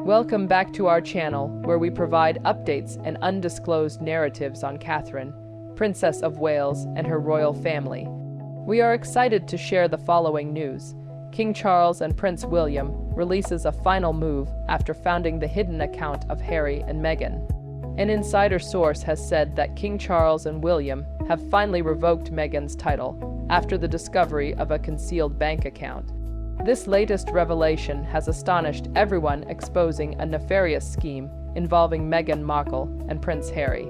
Welcome back to our channel, where we provide updates and undisclosed narratives on Catherine, Princess of Wales, and her royal family. We are excited to share the following news. King Charles and Prince William releases a final move after founding the hidden account of Harry and Meghan. An insider source has said that King Charles and William have finally revoked Meghan's title after the discovery of a concealed bank account. This latest revelation has astonished everyone, exposing a nefarious scheme involving Meghan Markle and Prince Harry.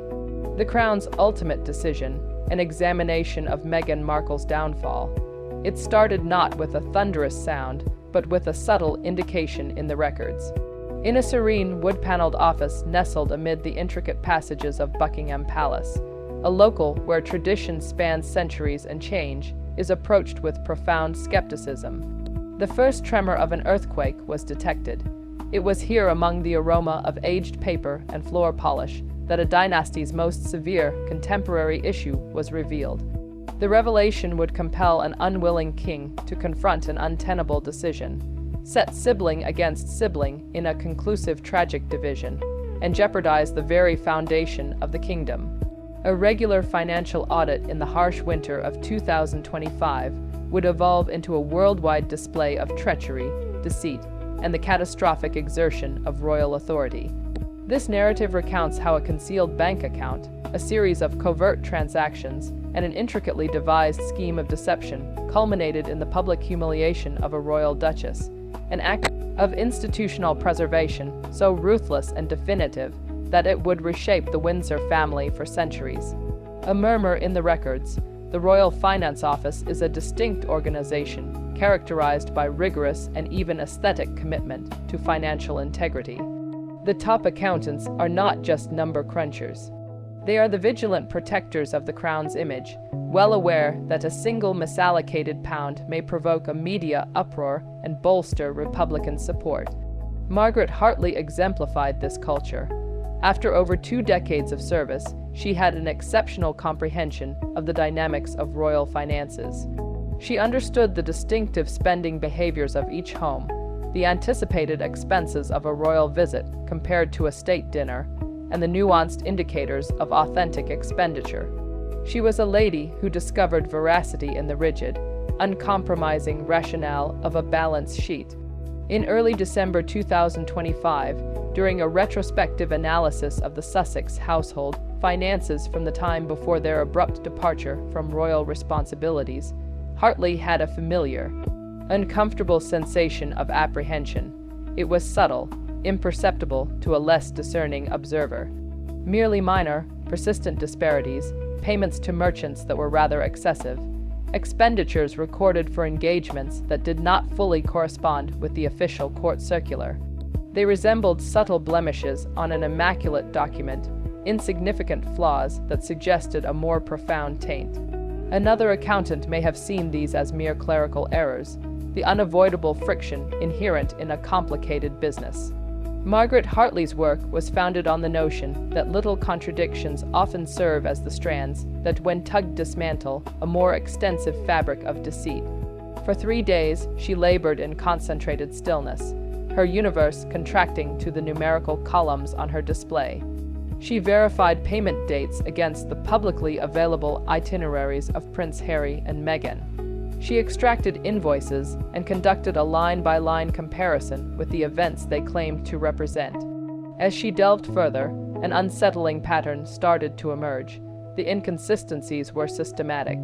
The Crown's ultimate decision, an examination of Meghan Markle's downfall. It started not with a thunderous sound, but with a subtle indication in the records. In a serene, wood-paneled office nestled amid the intricate passages of Buckingham Palace, a local where tradition spans centuries and change is approached with profound skepticism. The first tremor of an earthquake was detected. It was here, among the aroma of aged paper and floor polish, that a dynasty's most severe contemporary issue was revealed. The revelation would compel an unwilling king to confront an untenable decision, set sibling against sibling in a conclusive tragic division, and jeopardize the very foundation of the kingdom. A regular financial audit in the harsh winter of 2025 would evolve into a worldwide display of treachery, deceit, and the catastrophic exertion of royal authority. This narrative recounts how a concealed bank account, a series of covert transactions, and an intricately devised scheme of deception culminated in the public humiliation of a royal duchess, an act of institutional preservation so ruthless and definitive that it would reshape the Windsor family for centuries. A murmur in the records. The Royal Finance Office is a distinct organization characterized by rigorous and even aesthetic commitment to financial integrity. The top accountants are not just number crunchers. They are the vigilant protectors of the Crown's image, well aware that a single misallocated pound may provoke a media uproar and bolster Republican support. Margaret Hartley exemplified this culture. After over 2 decades of service, she had an exceptional comprehension of the dynamics of royal finances. She understood the distinctive spending behaviors of each home, the anticipated expenses of a royal visit compared to a state dinner, and the nuanced indicators of authentic expenditure. She was a lady who discovered veracity in the rigid, uncompromising rationale of a balance sheet. In early December 2025, during a retrospective analysis of the Sussex household finances from the time before their abrupt departure from royal responsibilities, Hartley had a familiar, uncomfortable sensation of apprehension. It was subtle, imperceptible to a less discerning observer. Merely minor, persistent disparities, payments to merchants that were rather excessive, expenditures recorded for engagements that did not fully correspond with the official court circular. They resembled subtle blemishes on an immaculate document, insignificant flaws that suggested a more profound taint. Another accountant may have seen these as mere clerical errors, the unavoidable friction inherent in a complicated business. Margaret Hartley's work was founded on the notion that little contradictions often serve as the strands that, when tugged, dismantle a more extensive fabric of deceit. For 3 days, she labored in concentrated stillness, her universe contracting to the numerical columns on her display. She verified payment dates against the publicly available itineraries of Prince Harry and Meghan. She extracted invoices and conducted a line-by-line comparison with the events they claimed to represent. As she delved further, an unsettling pattern started to emerge. The inconsistencies were systematic.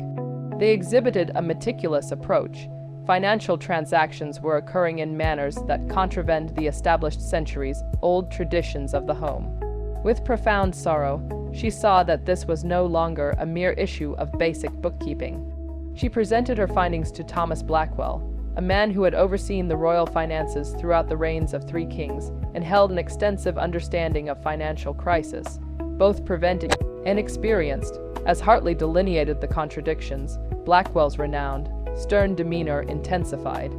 They exhibited a meticulous approach. Financial transactions were occurring in manners that contravened the established centuries-old traditions of the home. With profound sorrow, she saw that this was no longer a mere issue of basic bookkeeping. She presented her findings to Thomas Blackwell, a man who had overseen the royal finances throughout the reigns of 3 kings and held an extensive understanding of financial crisis, both prevented and experienced. As Hartley delineated the contradictions, Blackwell's renowned, stern demeanor intensified.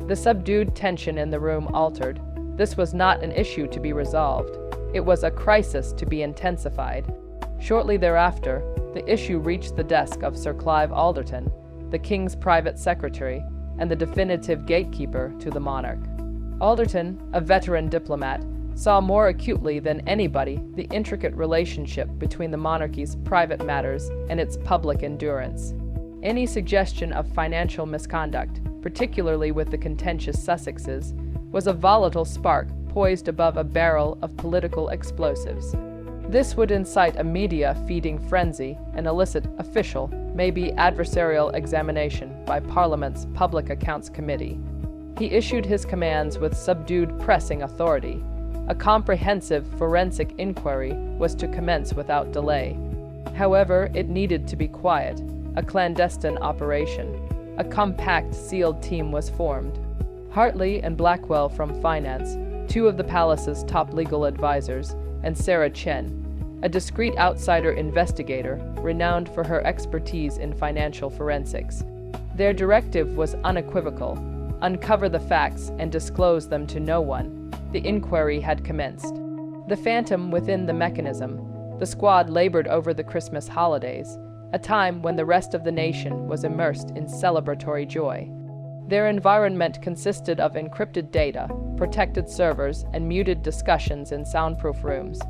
The subdued tension in the room altered. This was not an issue to be resolved. It was a crisis to be intensified. Shortly thereafter, the issue reached the desk of Sir Clive Alderton, the king's private secretary, and the definitive gatekeeper to the monarch. Alderton, a veteran diplomat, saw more acutely than anybody the intricate relationship between the monarchy's private matters and its public endurance. Any suggestion of financial misconduct, particularly with the contentious Sussexes, was a volatile spark poised above a barrel of political explosives. This would incite a media-feeding frenzy and elicit official, maybe adversarial examination by Parliament's Public Accounts Committee. He issued his commands with subdued pressing authority. A comprehensive forensic inquiry was to commence without delay. However, it needed to be quiet, a clandestine operation. A compact, sealed team was formed. Hartley and Blackwell from Finance, two of the palace's top legal advisors, and Sarah Chen, a discreet outsider investigator renowned for her expertise in financial forensics. Their directive was unequivocal: uncover the facts and disclose them to no one. The inquiry had commenced. The phantom within the mechanism, the squad labored over the Christmas holidays, a time when the rest of the nation was immersed in celebratory joy. Their environment consisted of encrypted data, protected servers, and muted discussions in soundproof rooms.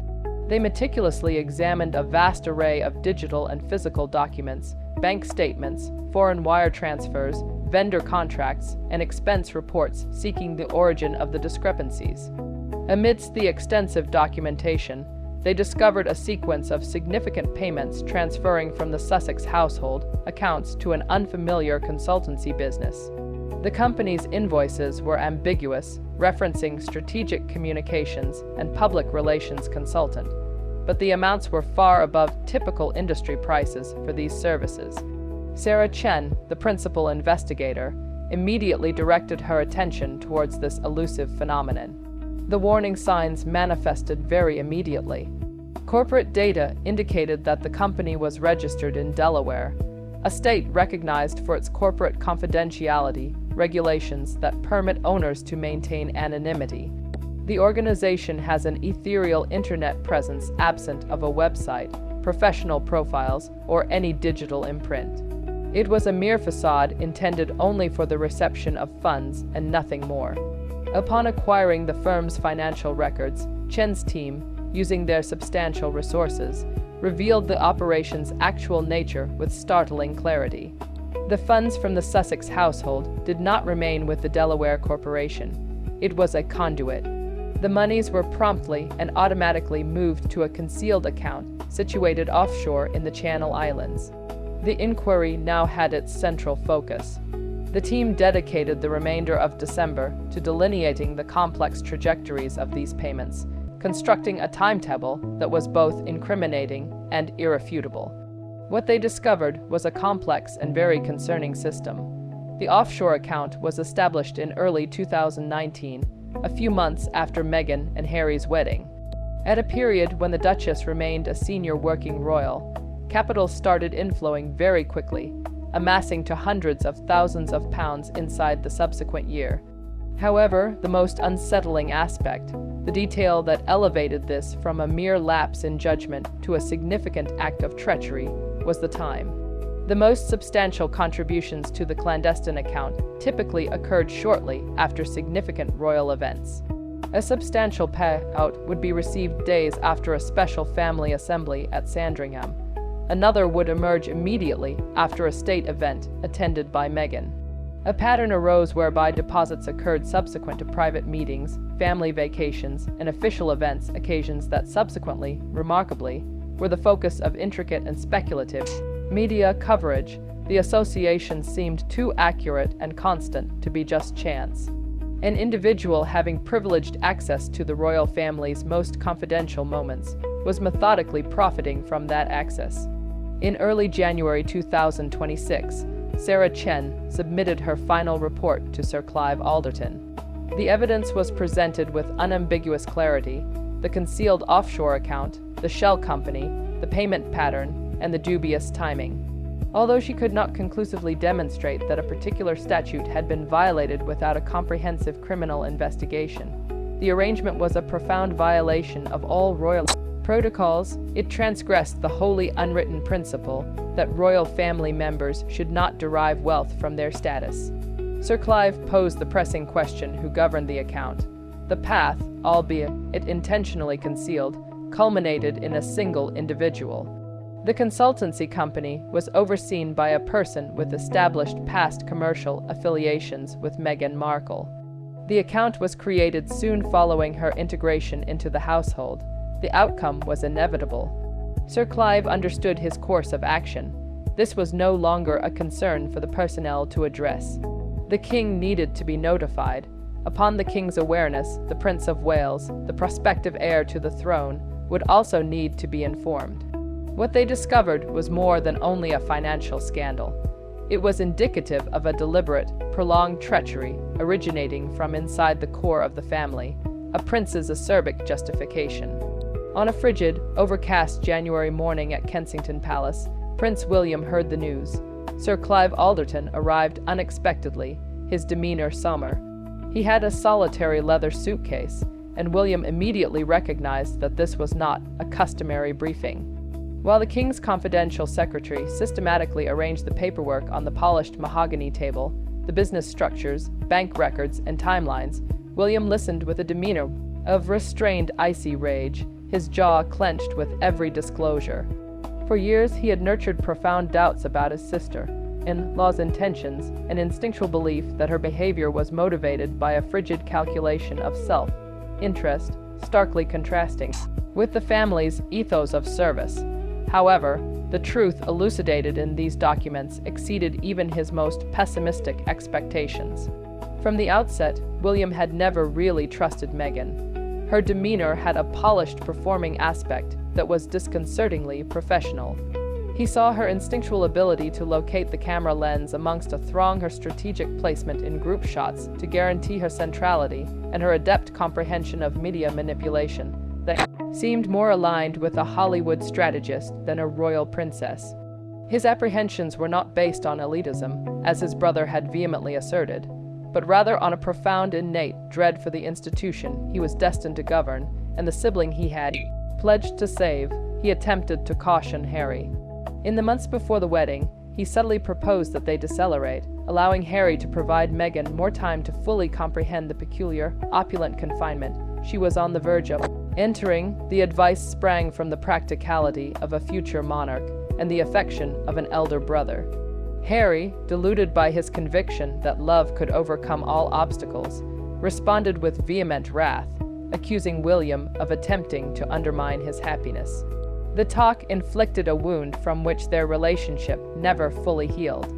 They meticulously examined a vast array of digital and physical documents, bank statements, foreign wire transfers, vendor contracts, and expense reports seeking the origin of the discrepancies. Amidst the extensive documentation, they discovered a sequence of significant payments transferring from the Sussex household accounts to an unfamiliar consultancy business. The company's invoices were ambiguous, referencing strategic communications and public relations consultant, but the amounts were far above typical industry prices for these services. Sarah Chen, the principal investigator, immediately directed her attention towards this elusive phenomenon. The warning signs manifested very immediately. Corporate data indicated that the company was registered in Delaware, a state recognized for its corporate confidentiality regulations that permit owners to maintain anonymity. The organization has an ethereal internet presence absent of a website, professional profiles, or any digital imprint. It was a mere facade intended only for the reception of funds and nothing more. Upon acquiring the firm's financial records, Chen's team, using their substantial resources, revealed the operation's actual nature with startling clarity. The funds from the Sussex household did not remain with the Delaware Corporation. It was a conduit. The monies were promptly and automatically moved to a concealed account situated offshore in the Channel Islands. The inquiry now had its central focus. The team dedicated the remainder of December to delineating the complex trajectories of these payments, constructing a timetable that was both incriminating and irrefutable. What they discovered was a complex and very concerning system. The offshore account was established in early 2019, a few months after Meghan and Harry's wedding. At a period when the Duchess remained a senior working royal, capital started inflowing very quickly, amassing to hundreds of thousands of pounds inside the subsequent year. However, the most unsettling aspect, the detail that elevated this from a mere lapse in judgment to a significant act of treachery, was the time. The most substantial contributions to the clandestine account typically occurred shortly after significant royal events. A substantial payout would be received days after a special family assembly at Sandringham. Another would emerge immediately after a state event attended by Meghan. A pattern arose whereby deposits occurred subsequent to private meetings, family vacations, and official events, occasions that subsequently, remarkably, were the focus of intricate and speculative media coverage. The association seemed too accurate and constant to be just chance. An individual having privileged access to the royal family's most confidential moments was methodically profiting from that access. In early January 2026, Sarah Chen submitted her final report to Sir Clive Alderton. The evidence was presented with unambiguous clarity: the concealed offshore account, the shell company, the payment pattern, and the dubious timing. Although she could not conclusively demonstrate that a particular statute had been violated without a comprehensive criminal investigation, the arrangement was a profound violation of all royal protocols. It transgressed the wholly unwritten principle that royal family members should not derive wealth from their status. Sir Clive posed the pressing question: who governed the account? The path, albeit it intentionally concealed, culminated in a single individual. The consultancy company was overseen by a person with established past commercial affiliations with Meghan Markle. The account was created soon following her integration into the household. The outcome was inevitable. Sir Clive understood his course of action. This was no longer a concern for the personnel to address. The king needed to be notified. Upon the king's awareness, the Prince of Wales, the prospective heir to the throne, would also need to be informed. What they discovered was more than only a financial scandal. It was indicative of a deliberate, prolonged treachery originating from inside the core of the family, a prince's acerbic justification. On a frigid, overcast January morning at Kensington Palace, Prince William heard the news. Sir Clive Alderton arrived unexpectedly, his demeanor somber. He had a solitary leather suitcase, and William immediately recognized that this was not a customary briefing. While the king's confidential secretary systematically arranged the paperwork on the polished mahogany table, the business structures, bank records, and timelines, William listened with a demeanor of restrained icy rage, his jaw clenched with every disclosure. For years he had nurtured profound doubts about his sister, in-law's intentions, an instinctual belief that her behavior was motivated by a frigid calculation of self-interest, starkly contrasting with the family's ethos of service. However, the truth elucidated in these documents exceeded even his most pessimistic expectations. From the outset, William had never really trusted Meghan. Her demeanor had a polished performing aspect that was disconcertingly professional. He saw her instinctual ability to locate the camera lens amongst a throng, her strategic placement in group shots to guarantee her centrality, and her adept comprehension of media manipulation that seemed more aligned with a Hollywood strategist than a royal princess. His apprehensions were not based on elitism, as his brother had vehemently asserted, but rather on a profound innate dread for the institution he was destined to govern and the sibling he had pledged to save. He attempted to caution Harry. In the months before the wedding, he subtly proposed that they decelerate, allowing Harry to provide Meghan more time to fully comprehend the peculiar, opulent confinement she was on the verge of entering. The advice sprang from the practicality of a future monarch and the affection of an elder brother. Harry, deluded by his conviction that love could overcome all obstacles, responded with vehement wrath, accusing William of attempting to undermine his happiness. The talk inflicted a wound from which their relationship never fully healed.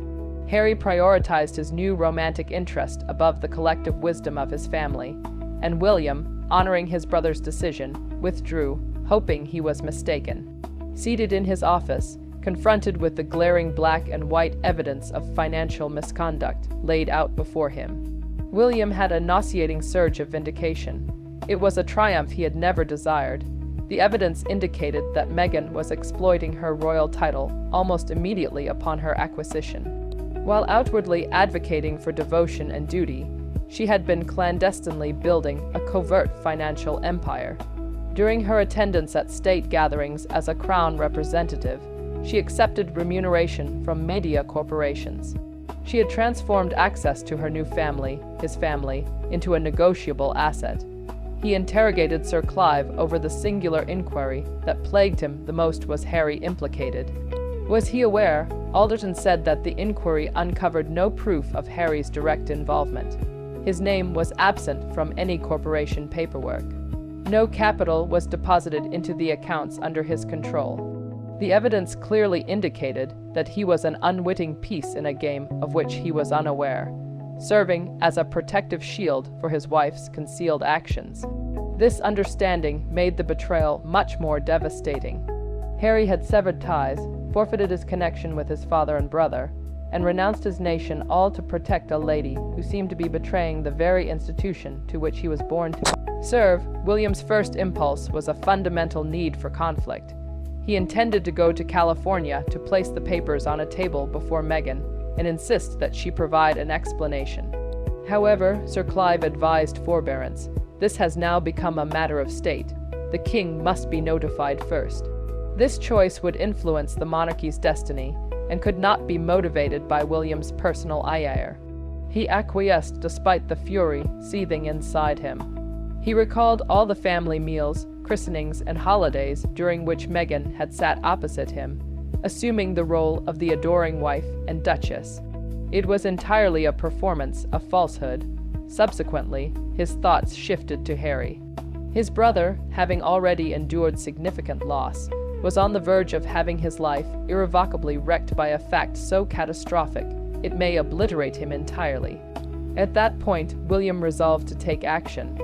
Harry prioritized his new romantic interest above the collective wisdom of his family, and William, honoring his brother's decision, withdrew, hoping he was mistaken. Seated in his office, confronted with the glaring black and white evidence of financial misconduct laid out before him, William had a nauseating surge of vindication. It was a triumph he had never desired. The evidence indicated that Meghan was exploiting her royal title almost immediately upon her acquisition. While outwardly advocating for devotion and duty, she had been clandestinely building a covert financial empire. During her attendance at state gatherings as a crown representative, she accepted remuneration from media corporations. She had transformed access to her new family, his family, into a negotiable asset. He interrogated Sir Clive over the singular inquiry that plagued him the most. Was Harry implicated? Was he aware? Alderton said that the inquiry uncovered no proof of Harry's direct involvement. His name was absent from any corporation paperwork. No capital was deposited into the accounts under his control. The evidence clearly indicated that he was an unwitting piece in a game of which he was unaware, serving as a protective shield for his wife's concealed actions. This understanding made the betrayal much more devastating. Harry had severed ties, forfeited his connection with his father and brother, and renounced his nation, all to protect a lady who seemed to be betraying the very institution to which he was born to serve. William's first impulse was a fundamental need for conflict. He intended to go to California to place the papers on a table before Meghan and insist that she provide an explanation. However, Sir Clive advised forbearance. This has now become a matter of state. The king must be notified first. This choice would influence the monarchy's destiny and could not be motivated by William's personal ire. He acquiesced despite the fury seething inside him. He recalled all the family meals, christenings, and holidays during which Meghan had sat opposite him, assuming the role of the adoring wife and duchess. It was entirely a performance of falsehood. Subsequently, his thoughts shifted to Harry. His brother, having already endured significant loss, was on the verge of having his life irrevocably wrecked by a fact so catastrophic it may obliterate him entirely. At that point, William resolved to take action.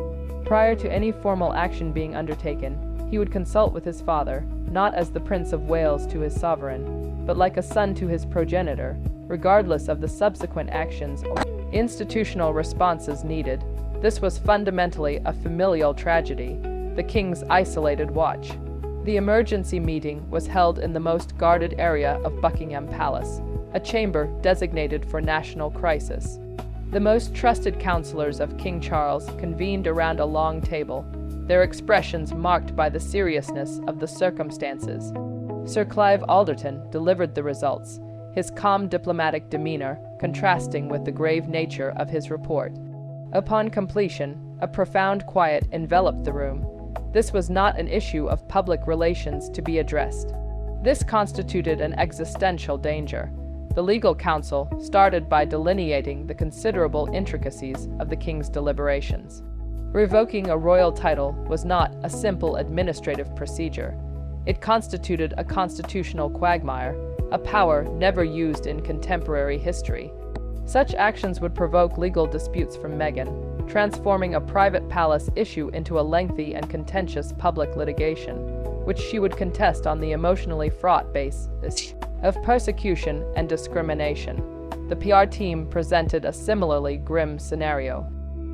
Prior to any formal action being undertaken, he would consult with his father, not as the Prince of Wales to his sovereign, but like a son to his progenitor, regardless of the subsequent actions or institutional responses needed. This was fundamentally a familial tragedy, the king's isolated watch. The emergency meeting was held in the most guarded area of Buckingham Palace, a chamber designated for national crisis. The most trusted counselors of King Charles convened around a long table, their expressions marked by the seriousness of the circumstances. Sir Clive Alderton delivered the results, his calm diplomatic demeanor contrasting with the grave nature of his report. Upon completion, a profound quiet enveloped the room. This was not an issue of public relations to be addressed. This constituted an existential danger. The legal council started by delineating the considerable intricacies of the king's deliberations. Revoking a royal title was not a simple administrative procedure. It constituted a constitutional quagmire, a power never used in contemporary history. Such actions would provoke legal disputes from Meghan, transforming a private palace issue into a lengthy and contentious public litigation, which she would contest on the emotionally fraught basis of persecution and discrimination. The PR team presented a similarly grim scenario.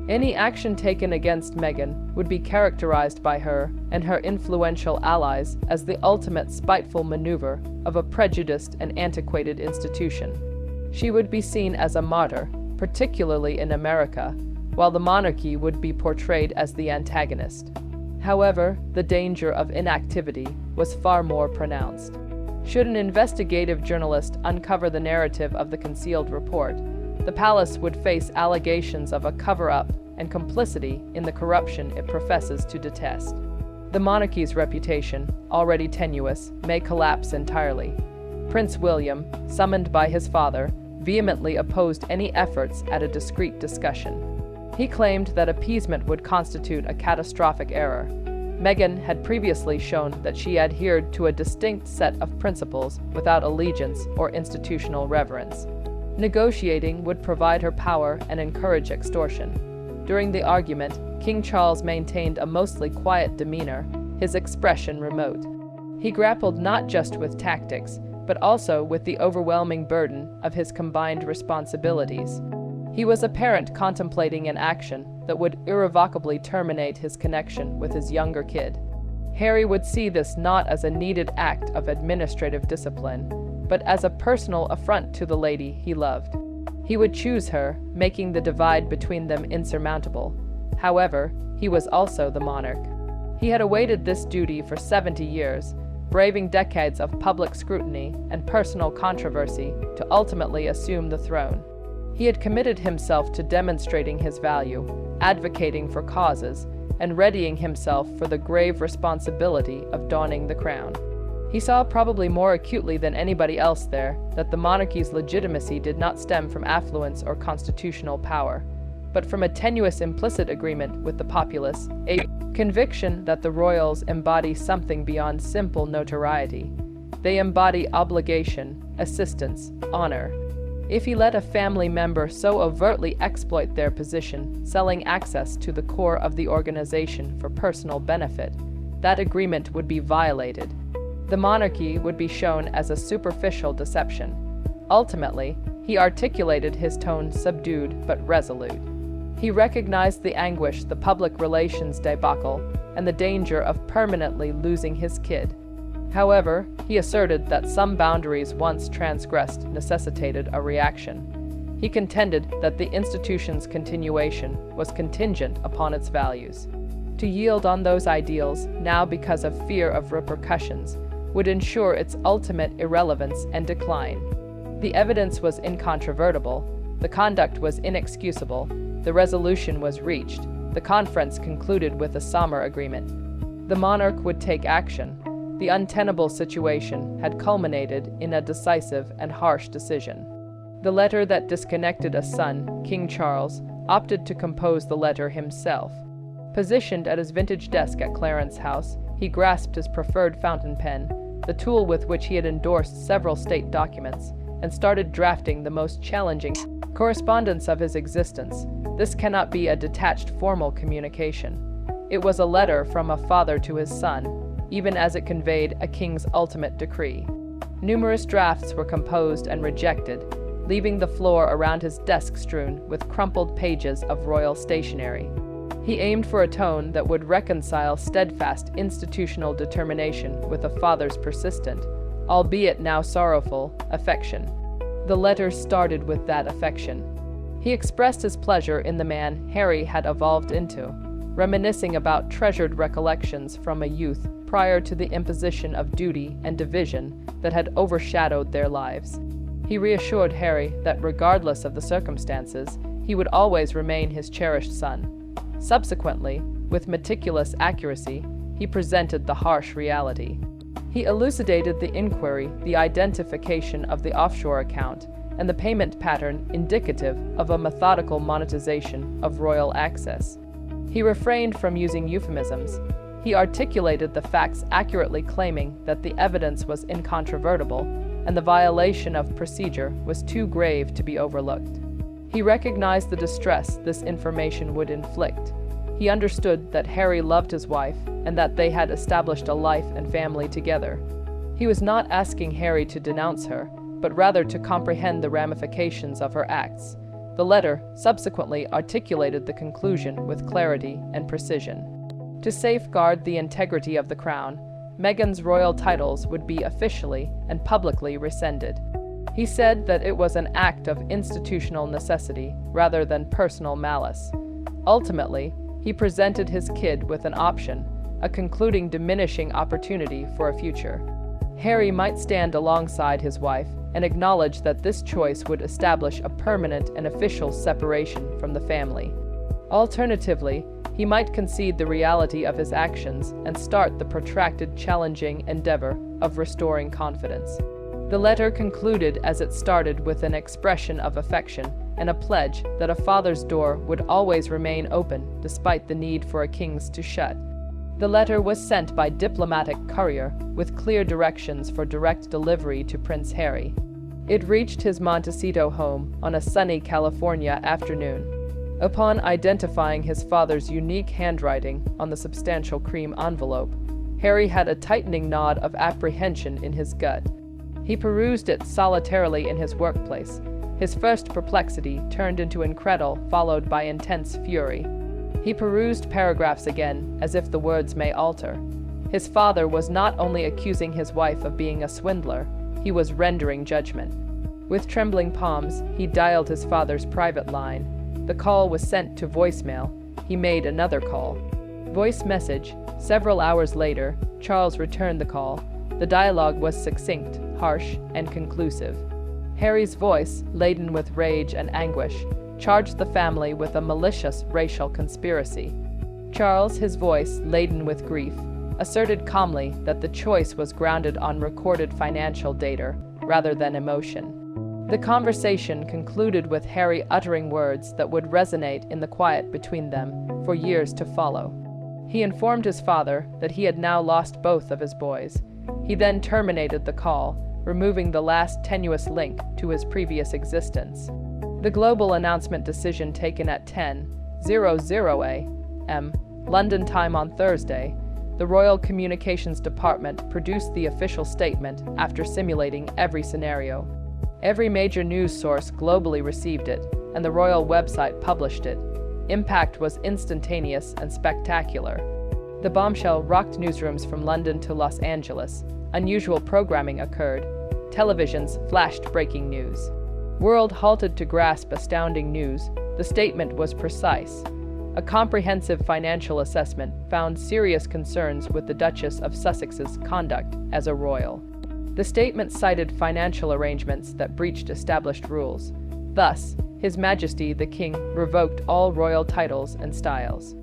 Any action taken against Meghan would be characterized by her and her influential allies as the ultimate spiteful maneuver of a prejudiced and antiquated institution. She would be seen as a martyr, particularly in America, while the monarchy would be portrayed as the antagonist. However, the danger of inactivity was far more pronounced. Should an investigative journalist uncover the narrative of the concealed report, the palace would face allegations of a cover-up and complicity in the corruption it professes to detest. The monarchy's reputation, already tenuous, may collapse entirely. Prince William, summoned by his father, vehemently opposed any efforts at a discreet discussion. He claimed that appeasement would constitute a catastrophic error. Meghan had previously shown that she adhered to a distinct set of principles without allegiance or institutional reverence. Negotiating would provide her power and encourage extortion. During the argument, King Charles maintained a mostly quiet demeanor, his expression remote. He grappled not just with tactics, but also with the overwhelming burden of his combined responsibilities. He was a parent contemplating an action that would irrevocably terminate his connection with his younger kid. Harry would see this not as a needed act of administrative discipline, but as a personal affront to the lady he loved. He would choose her, making the divide between them insurmountable. However, he was also the monarch. He had awaited this duty for 70 years, braving decades of public scrutiny and personal controversy to ultimately assume the throne. He had committed himself to demonstrating his value, advocating for causes, and readying himself for the grave responsibility of donning the crown. He saw probably more acutely than anybody else there that the monarchy's legitimacy did not stem from affluence or constitutional power, but from a tenuous implicit agreement with the populace, a conviction that the royals embody something beyond simple notoriety. They embody obligation, assistance, honor. If he let a family member so overtly exploit their position, selling access to the core of the organization for personal benefit, that agreement would be violated. The monarchy would be shown as a superficial deception. Ultimately, he articulated his tone subdued but resolute. He recognized the anguish, the public relations debacle, and the danger of permanently losing his kid. However, he asserted that some boundaries once transgressed necessitated a reaction. He contended that the institution's continuation was contingent upon its values. To yield on those ideals, now because of fear of repercussions, would ensure its ultimate irrelevance and decline. The evidence was incontrovertible, the conduct was inexcusable, the resolution was reached, The conference concluded with a summer agreement. The monarch would take action. The untenable situation had culminated in a decisive and harsh decision. The letter that disconnected a son, King Charles, opted to compose the letter himself. Positioned at his vintage desk at Clarence House, he grasped his preferred fountain pen, the tool with which he had endorsed several state documents, and started drafting the most challenging correspondence of his existence. This cannot be a detached formal communication. It was a letter from a father to his son, even as it conveyed a king's ultimate decree. Numerous drafts were composed and rejected, leaving the floor around his desk strewn with crumpled pages of royal stationery. He aimed for a tone that would reconcile steadfast institutional determination with a father's persistent, albeit now sorrowful, affection. The letter started with that affection. He expressed his pleasure in the man Harry had evolved into, reminiscing about treasured recollections from a youth prior to the imposition of duty and division that had overshadowed their lives. He reassured Harry that regardless of the circumstances, he would always remain his cherished son. Subsequently, with meticulous accuracy, he presented the harsh reality. He elucidated the inquiry, the identification of the offshore account, and the payment pattern indicative of a methodical monetization of royal access. He refrained from using euphemisms. He articulated the facts accurately, claiming that the evidence was incontrovertible and the violation of procedure was too grave to be overlooked. He recognized the distress this information would inflict. He understood that Harry loved his wife and that they had established a life and family together. He was not asking Harry to denounce her, but rather to comprehend the ramifications of her acts. The letter subsequently articulated the conclusion with clarity and precision. To safeguard the integrity of the crown, Meghan's royal titles would be officially and publicly rescinded. He said that it was an act of institutional necessity rather than personal malice. Ultimately, he presented his kid with an option, a concluding diminishing opportunity for a future. Harry might stand alongside his wife and acknowledge that this choice would establish a permanent and official separation from the family. Alternatively, he might concede the reality of his actions and start the protracted, challenging endeavor of restoring confidence. The letter concluded as it started with an expression of affection and a pledge that a father's door would always remain open despite the need for a king's to shut. The letter was sent by diplomatic courier with clear directions for direct delivery to Prince Harry. It reached his Montecito home on a sunny California afternoon. Upon identifying his father's unique handwriting on the substantial cream envelope, Harry had a tightening knot of apprehension in his gut. He perused it solitarily in his workplace. His first perplexity turned into incredulity, followed by intense fury. He perused paragraphs again, as if the words may alter. His father was not only accusing his wife of being a swindler, he was rendering judgment. With trembling palms, he dialed his father's private line. The call was sent to voicemail. He made another call. Voice message. Several hours later, Charles returned the call. The dialogue was succinct, harsh, and conclusive. Harry's voice, laden with rage and anguish, charged the family with a malicious racial conspiracy. Charles, his voice laden with grief, asserted calmly that the choice was grounded on recorded financial data rather than emotion. The conversation concluded with Harry uttering words that would resonate in the quiet between them for years to follow. He informed his father that he had now lost both of his boys. He then terminated the call, removing the last tenuous link to his previous existence. The global announcement decision taken at 10:00 a.m. London time on Thursday, the Royal Communications Department produced the official statement after simulating every scenario. Every major news source globally received it, and the royal website published it. Impact was instantaneous and spectacular. The bombshell rocked newsrooms from London to Los Angeles. Unusual programming occurred. Televisions flashed breaking news. World halted to grasp astounding news. The statement was precise. A comprehensive financial assessment found serious concerns with the Duchess of Sussex's conduct as a royal. The statement cited financial arrangements that breached established rules. Thus, His Majesty the King revoked all royal titles and styles.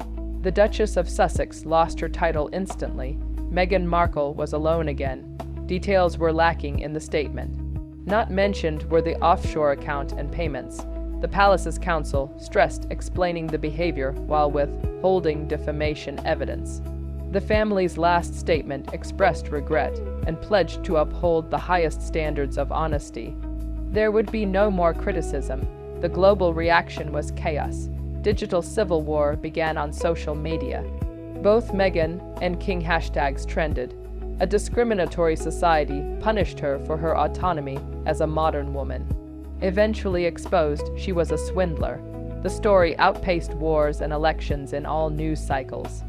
The Duchess of Sussex lost her title instantly. Meghan Markle was alone again. Details were lacking in the statement. Not mentioned were the offshore account and payments. The palace's counsel stressed explaining the behavior while withholding defamation evidence. The family's last statement expressed regret and pledged to uphold the highest standards of honesty. There would be no more criticism. The global reaction was chaos. Digital civil war began on social media. Both Meghan and King hashtags trended. A discriminatory society punished her for her autonomy as a modern woman. Eventually exposed, she was a swindler. The story outpaced wars and elections in all news cycles.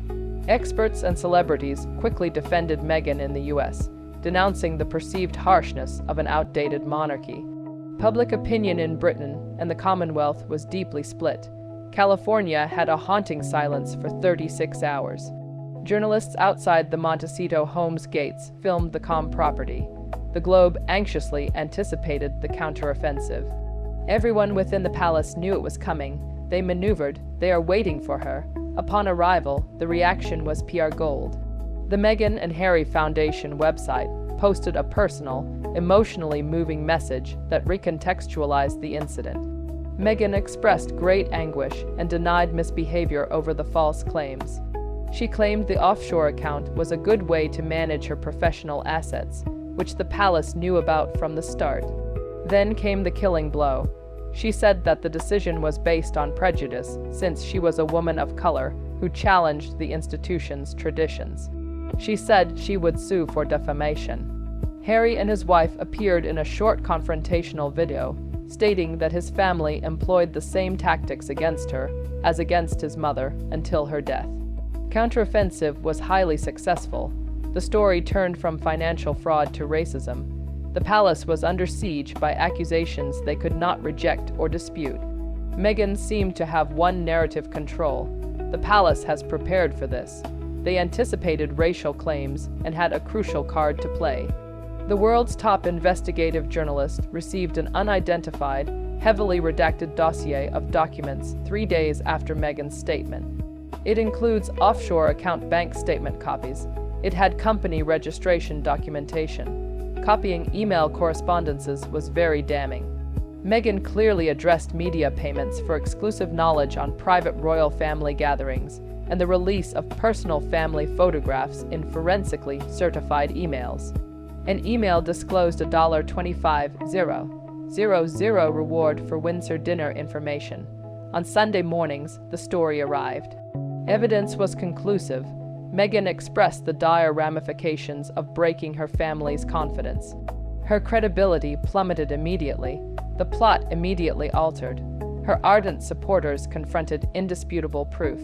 Experts and celebrities quickly defended Meghan in the US, denouncing the perceived harshness of an outdated monarchy. Public opinion in Britain and the Commonwealth was deeply split. California had a haunting silence for 36 hours. Journalists outside the Montecito home's gates filmed the calm property. The Globe anxiously anticipated the counteroffensive. Everyone within the palace knew it was coming. They maneuvered. They are waiting for her. Upon arrival, the reaction was PR gold. The Meghan and Harry Foundation website posted a personal, emotionally moving message that recontextualized the incident. Meghan expressed great anguish and denied misbehavior over the false claims. She claimed the offshore account was a good way to manage her professional assets, which the palace knew about from the start. Then came the killing blow. She said that the decision was based on prejudice, since she was a woman of color who challenged the institution's traditions. She said she would sue for defamation. Harry and his wife appeared in a short confrontational video, stating that his family employed the same tactics against her as against his mother until her death. Counteroffensive was highly successful. The story turned from financial fraud to racism. The palace was under siege by accusations they could not reject or dispute. Meghan seemed to have one narrative control. The palace has prepared for this. They anticipated racial claims and had a crucial card to play. The world's top investigative journalist received an unidentified, heavily redacted dossier of documents 3 days after Meghan's statement. It includes offshore account bank statement copies. It had company registration documentation. Copying email correspondences was very damning. Meghan clearly addressed media payments for exclusive knowledge on private royal family gatherings and the release of personal family photographs in forensically certified emails. An email disclosed a $25,000 reward for Windsor dinner information. On Sunday mornings, the story arrived. Evidence was conclusive. Meghan expressed the dire ramifications of breaking her family's confidence. Her credibility plummeted immediately. The plot immediately altered. Her ardent supporters confronted indisputable proof.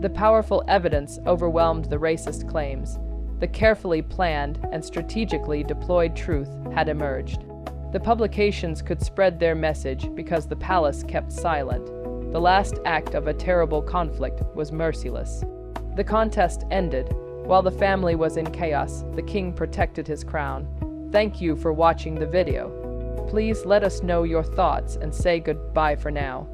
The powerful evidence overwhelmed the racist claims. The carefully planned and strategically deployed truth had emerged. The publications could spread their message because the palace kept silent. The last act of a terrible conflict was merciless. The contest ended. While the family was in chaos, the king protected his crown. Thank you for watching the video. Please let us know your thoughts and say goodbye for now.